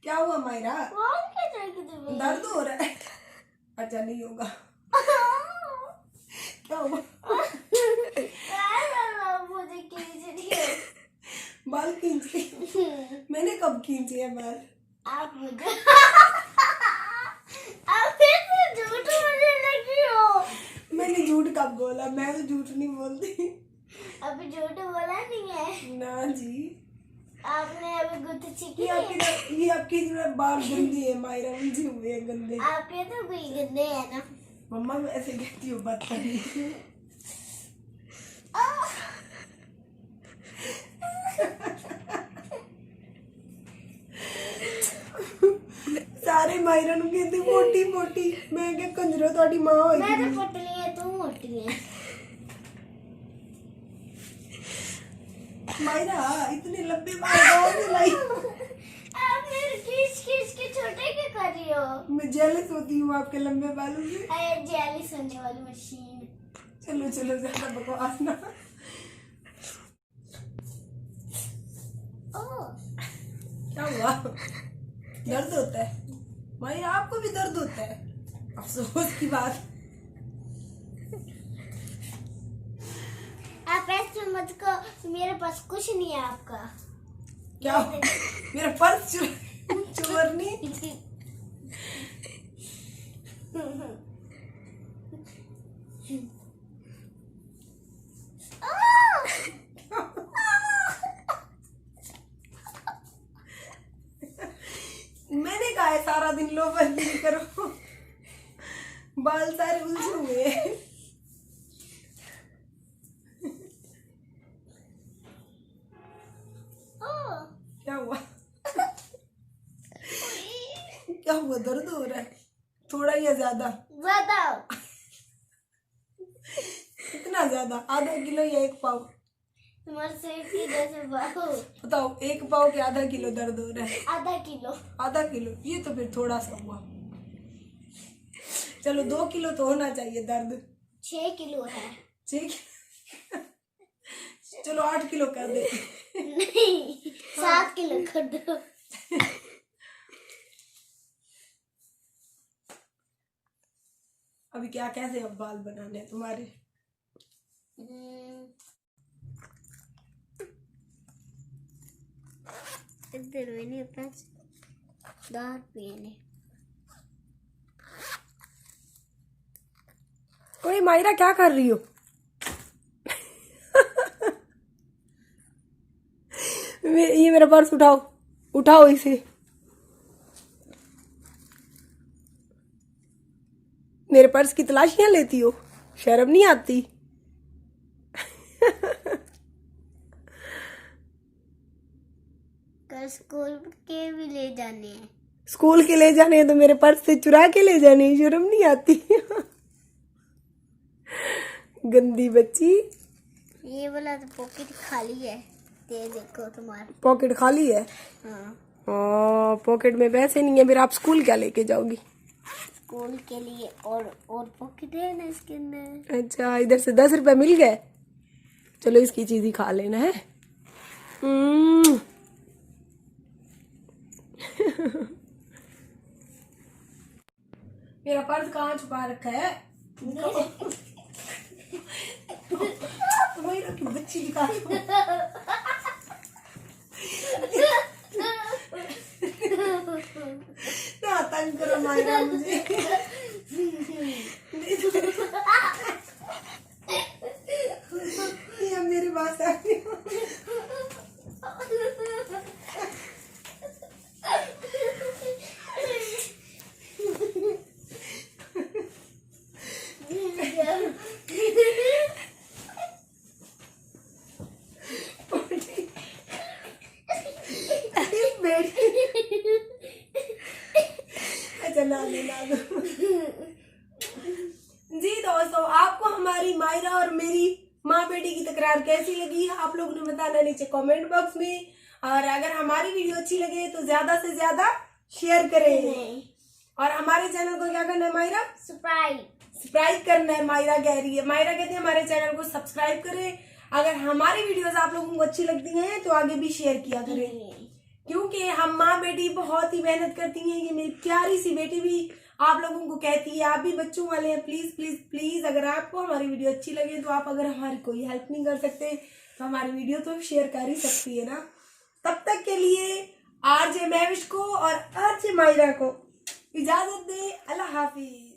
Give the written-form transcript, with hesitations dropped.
क्या हुआ मायरा? दर्द दर्द हो रहा है? अच्छा नहीं होगा। क्या हुआ? मुझे खींच रही हो। बाल खींच रही? मैंने कब खींचे हैं बाल? आप मुझे आप फिर से झूठ बोलने लगी हो। मैंने झूठ कब बोला? मैं तो झूठ नहीं बोलती। अभी झूठ बोला नहीं है ना जी। आपने। अभी गुत्थी छिकी ये आपकी बाल गंदे है मायरा, उलझे हुए हैं गंदे। आपके तो भी गंदे है ना। मम्मा मैं ऐसे कहती हूँ बात करनी। सारे मायरा नु कहते मोटी मोटी, मैं क्या कंजरो थोड़ी मां होगी। मैं तो पतली है, तू मोटी है। मायरा इतने लंबे बाल कहाँ से लाई? आप मेरे खींच खींच के छोटे क्यों कर रही हो? मैं जेलस होती हूँ आपके लंबे बालों से। अरे जेलिस होने वाली मशीन। चलो चलो ज्यादा बकवास ना। ओह क्या हुआ? दर्द होता है? मायरा आपको भी दर्द होता है? अफसोस की बात। आप ऐसे मत को, मेरे पास कुछ नहीं है आपका। क्या मेरा पर्स चोरनी? मैंने कहा है सारा दिन लोफर नहीं करो, बाल सारे उलझे हुए हैं। क्या हुआ? क्या हुआ? दर्द हो रहा है थोड़ा या ज्यादा? ज्यादा। इतना ज्यादा? आधा किलो या 1 पाव? तुम्हारे सिर की जैसे बाहु। बताओ 1 पाव के आधा किलो दर्द हो रहा है? आधा किलो। आधा किलो? ये तो फिर थोड़ा सा हुआ। चलो 2 किलो तो होना चाहिए दर्द। 6 किलो है। 6 चलो 8 किलो कर दे। नहीं 7 किलो कर दो। अभी क्या कैसे अब बाल बनाने हैं तुम्हारे? इधर मैंने अपना 10 रुपये ने। ओए मायरा क्या कर रही हो? ये मेरा पर्स उठाओ, उठाओ इसे। मेरे पर्स की तलाशियां लेती हो? शर्म नहीं आती? कल स्कूल के भी ले जाने हैं। स्कूल के ले जाने हैं तो मेरे पर्स से चुरा के ले जाने हैं, शर्म नहीं आती? गंदी बच्ची। ये वाला तो पॉकेट खाली है, ये देखो तुम्हारा पॉकेट खाली है? हाँ। पॉकेट में पैसे नहीं है, फिर आप स्कूल क्या लेके जाओगी? स्कूल के लिए और पॉकेट है ना इसके अंदर। अच्छा इधर से 10 रुपए मिल गए, चलो इसकी चीज ही खा लेना है। मेरा पर्स कहाँ छुपा रखा है? तुम्हारी की बच्ची दिखा दो। ना तंग करो मायरा मुझे। ये मेरे पास आ गई। अच्छा ना दो। जी दोस्तों, आपको हमारी मायरा और मेरी माँ बेटी की तकरार कैसी लगी आप लोगों ने बताना नीचे कमेंट बॉक्स में। और अगर हमारी वीडियो अच्छी लगे तो ज्यादा से ज्यादा शेयर करें। और हमारे चैनल को क्या करना है मायरा? सब्सक्राइब करना है। मायरा कह रही है, मायरा कहती है हमारे चैनल को सब्सक्राइब करें। अगर हमारी वीडियोस आप लोगों को अच्छी लगती हैं तो आगे भी शेयर किया करें। क्योंकि हम माँ बेटी बहुत ही मेहनत करती हैं। ये मेरी प्यारी सी बेटी भी आप लोगों को कहती है, आप भी बच्चों वाले हैं, प्लीज प्लीज प्लीज अगर आपको हमारी वीडियो अच्छी लगे तो आप अगर हमारी कोई हेल्प नहीं कर सकते तो हमारी वीडियो तो शेयर कर ही सकती है ना। तब तक के लिए आरजे महविश को और आरजे मायरा को इजाजत दे। अल्लाह हाफिज।